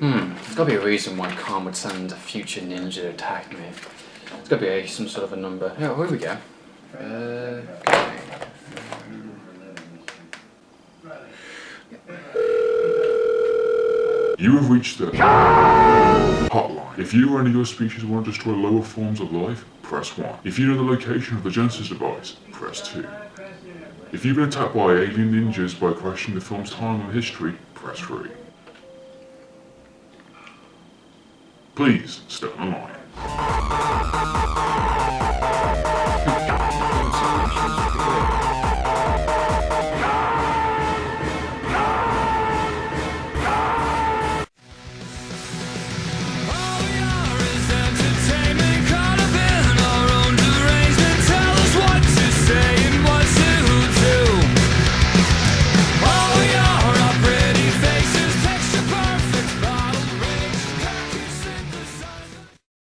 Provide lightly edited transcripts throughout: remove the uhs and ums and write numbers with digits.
There's gotta be a reason why Khan would send a future ninja to attack me. There's gotta be some sort of a number. Yeah, here we go. Okay. You have reached the hotline. If you or any of your species want to destroy lower forms of life, press 1. If you know the location of the Genesis device, press 2. If you've been attacked by alien ninjas by questioning the film's time and history, press 3. Please, stay on the line.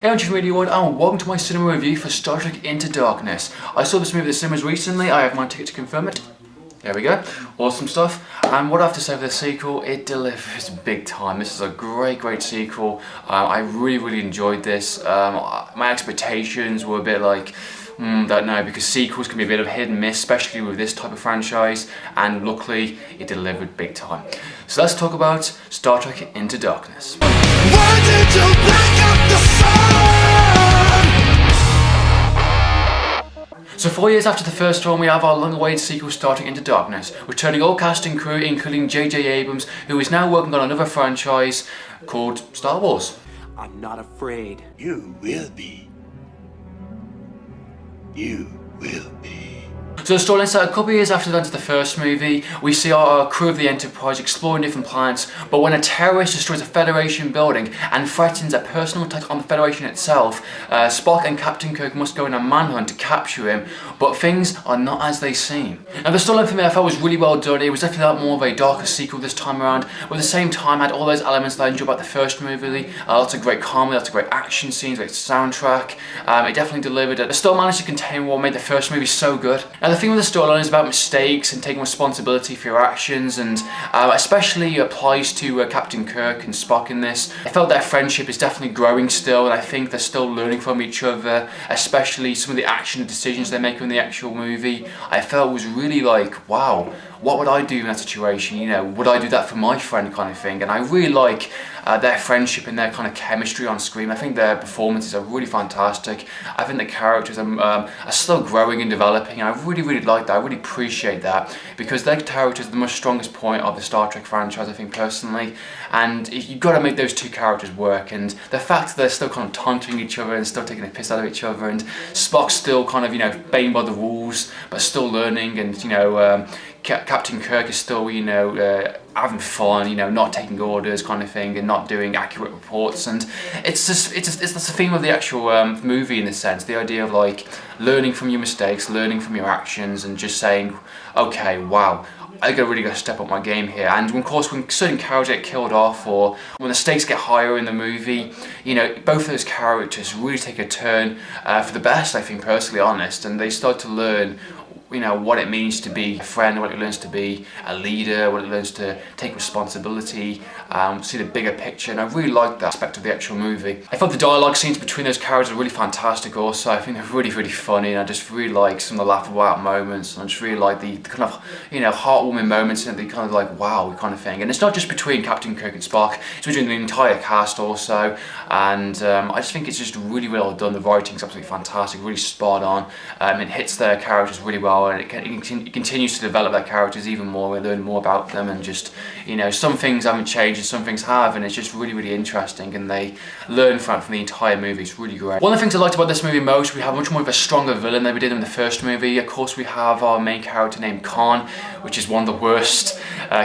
Hey, I'm Radio 1 and welcome to my cinema review for Star Trek Into Darkness. I saw this movie at the cinemas recently, I have my ticket to confirm it. There we go, awesome stuff. And what I have to say for the sequel, it delivers big time. This is a great sequel. I really enjoyed this. My expectations were a bit like, don't know, because sequels can be a bit of hit and miss, especially with this type of franchise, and luckily it delivered big time. So let's talk about Star Trek Into Darkness. Why did you black out the sun? So 4 years after the first film, we have our long-awaited sequel, Star Trek Into Darkness, returning all cast and crew, including J.J. Abrams, who is now working on another franchise called Star Wars. I'm not afraid. You will be. You will be. So the storyline set a couple of years after the events of the first movie, we see our crew of the Enterprise exploring different planets, but when a terrorist destroys a Federation building and threatens a personal attack on the Federation itself, Spock and Captain Kirk must go on a manhunt to capture him, but things are not as they seem. Now the storyline for me I felt was really well done. It was definitely a lot more of a darker sequel this time around, but at the same time had all those elements that I enjoyed about the first movie, lots of great comedy, lots of great action scenes, great soundtrack. It definitely delivered. It still managed to contain what made the first movie so good. Now the thing with the storyline is about mistakes and taking responsibility for your actions, and especially applies to Captain Kirk and Spock in this. I felt their friendship is definitely growing still, and I think they're still learning from each other, especially some of the action decisions they make in the actual movie. I felt was really like, wow, what would I do in that situation? You know, would I do that for my friend kind of thing? And I really like their friendship and their kind of chemistry on screen. I think their performances are really fantastic. I think the characters are still growing and developing, and I really like that. I really appreciate that, because their characters are the most strongest point of the Star Trek franchise, I think personally, and you've got to make those two characters work, and the fact that they're still kind of taunting each other and still taking a piss out of each other, and Spock's still kind of, you know, obeying by the rules but still learning, and you know, Captain Kirk is still, you know, having fun, you know, not taking orders kind of thing, and not doing accurate reports, and it's that's the theme of the actual movie in a sense. The idea of like learning from your mistakes, learning from your actions, and just saying, okay, wow, I really got to step up my game here. And of course, when certain characters get killed off, or when the stakes get higher in the movie, you know, both of those characters really take a turn for the best, I think, personally honest, and they start to learn, you know, what it means to be a friend, what it learns to be a leader, what it learns to take responsibility, see the bigger picture, and I really like that aspect of the actual movie. I thought the dialogue scenes between those characters are really fantastic also. I think they're really funny, and I just really like some of the laughable out moments, and I just really like the kind of, you know, heartwarming moments, and the kind of like, wow kind of thing. And it's not just between Captain Kirk and Spock, it's between the entire cast also, and I just think it's just really well done. The writing's absolutely fantastic, really spot on. It hits their characters really well, and it continues to develop their characters even more. We learn more about them, and just, you know, some things haven't changed and some things have, and it's just really interesting, and they learn from the entire movie. It's really great. One of the things I liked about this movie most, we have much more of a stronger villain than we did in the first movie. Of course, we have our main character named Khan, which is one of the worst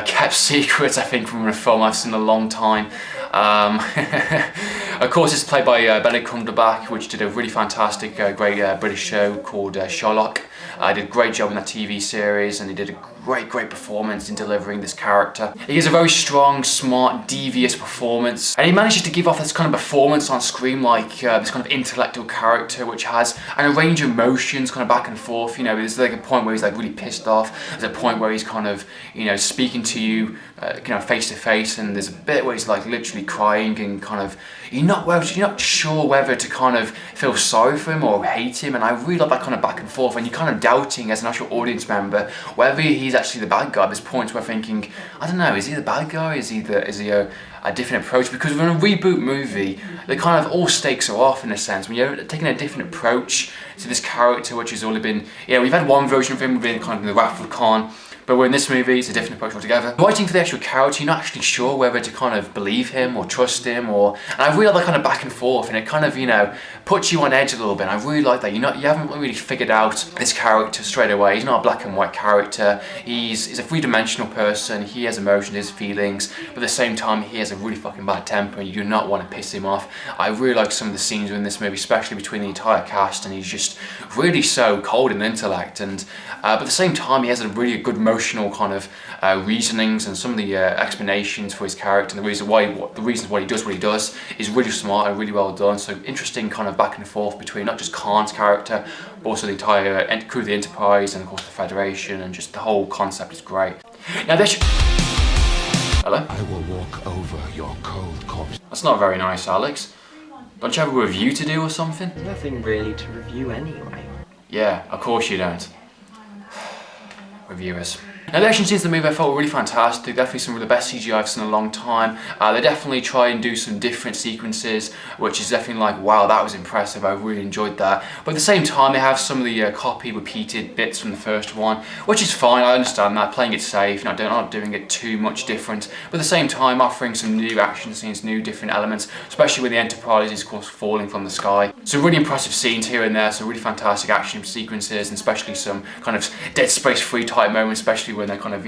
kept secrets, I think, from a film I've seen in a long time. Of course, it's played by Benedict Cumberbatch, which did a really fantastic, great British show called Sherlock. Did a great job in that TV series, and he did a great performance in delivering this character. He has a very strong, smart, devious performance, and he manages to give off this kind of performance on screen like this kind of intellectual character which has a range of emotions kind of back and forth. You know, there's like a point where he's like really pissed off, there's a point where he's kind of, you know, speaking to you face to face, and there's a bit where he's like literally crying and kind of you're not sure whether to kind of feel sorry for him or hate him, and I really love that kind of back and forth, and you're kind of doubting as an actual audience member whether he's actually the bad guy. There's points where thinking, I don't know, is he the bad guy? Is he a different approach? Because in a reboot movie, the kind of all stakes are off in a sense. When you're taking a different approach to this character, which has only been, we've had one version of him within kind of the Wrath of Khan, but in this movie, it's a different approach altogether. Writing for the actual character, you're not actually sure whether to kind of believe him or trust him, and I really like that kind of back and forth, and it kind of, puts you on edge a little bit. And I really like that. You haven't really figured out this character straight away. He's not a black and white character. He's a three-dimensional person. He has emotions, his feelings, but at the same time, he has a really fucking bad temper, and you do not want to piss him off. I really like some of the scenes in this movie, especially between the entire cast, and he's just really so cold in intellect, and but at the same time, he has a really good emotional kind of reasonings, and some of the explanations for his character and the reasons why he does what he does is really smart and really well done. So interesting kind of back and forth between not just Khan's character, but also the entire crew of the Enterprise and of course the Federation, and just the whole concept is great. Now Hello? I will walk over your cold corpse. That's not very nice, Alex. Don't you have a review to do or something? Nothing really to review anyway. Yeah, of course you don't. Reviewers. Now the action scenes in the movie I felt were really fantastic, definitely some of the best CGI I've seen in a long time. They definitely try and do some different sequences, which is definitely like, wow, that was impressive, I really enjoyed that. But at the same time, they have some of the repeated bits from the first one, which is fine, I understand that, playing it safe, not doing it too much different. But at the same time, offering some new action scenes, new different elements, especially when the Enterprise is of course falling from the sky. Some really impressive scenes here and there, some really fantastic action sequences, and especially some kind of Dead Space 3 type moments, especially when they're kind of,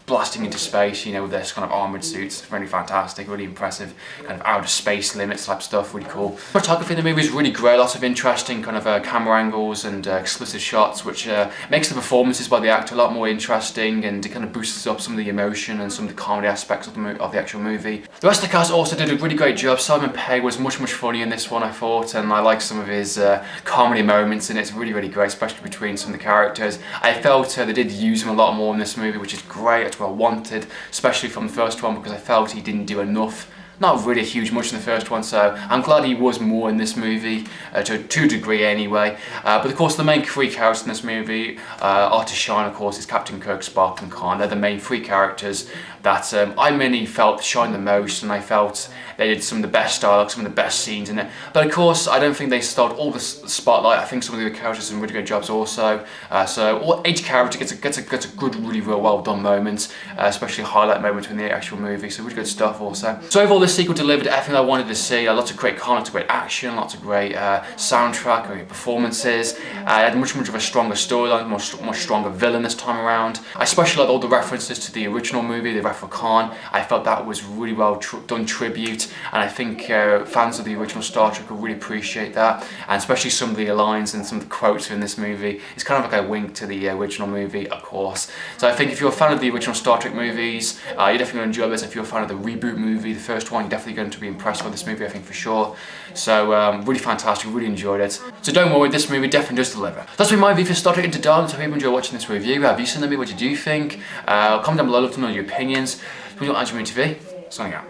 blasting into space, with their kind of armoured suits. Really fantastic, really impressive, kind of outer space limits type stuff, really cool. Photography in the movie is really great, lots of interesting kind of camera angles and exclusive shots, which makes the performances by the actor a lot more interesting, and it kind of boosts up some of the emotion and some of the comedy aspects of the actual movie. The rest of the cast also did a really great job. Simon Pegg was much funnier in this one, I thought, and I liked some of his comedy moments, and it's really great, especially between some of the characters. I felt they did use him a lot more in this movie, which is great. It's what I wanted, especially from the first one, because I felt he didn't do enough. Not really a huge much in the first one, so I'm glad he was more in this movie, to a degree anyway. But of course the main three characters in this movie are to shine, of course, is Captain Kirk, Spock and Khan. They're the main three characters that I mainly felt shine the most, and I felt they did some of the best dialogue, some of the best scenes in it. But of course, I don't think they stole all the spotlight. I think some of the other characters did some really good jobs also. So each character gets a good, really well done moment, especially a highlight moment in the actual movie. So really good stuff also. So overall, this sequel delivered everything I wanted to see. Lots of great content, lots of great action, lots of great soundtrack, great performances. It had much of a stronger storyline, much stronger villain this time around. I especially liked all the references to the original movie, the Wrath of Khan. I felt that was really well done tribute, and I think fans of the original Star Trek will really appreciate that, and especially some of the lines and some of the quotes in this movie. It's kind of like a wink to the original movie, of course. So I think if you're a fan of the original Star Trek movies, you're definitely going to enjoy this. If you're a fan of the reboot movie, the first one, you're definitely going to be impressed by this movie, I think, for sure. So really fantastic, really enjoyed it. So don't worry, this movie definitely does deliver. That's been my review for Star Trek Into Darkness. I hope you enjoy watching this review. Have you seen the movie? What did you think? Comment down below, I'd love to know your opinions. We don't TV. Signing out.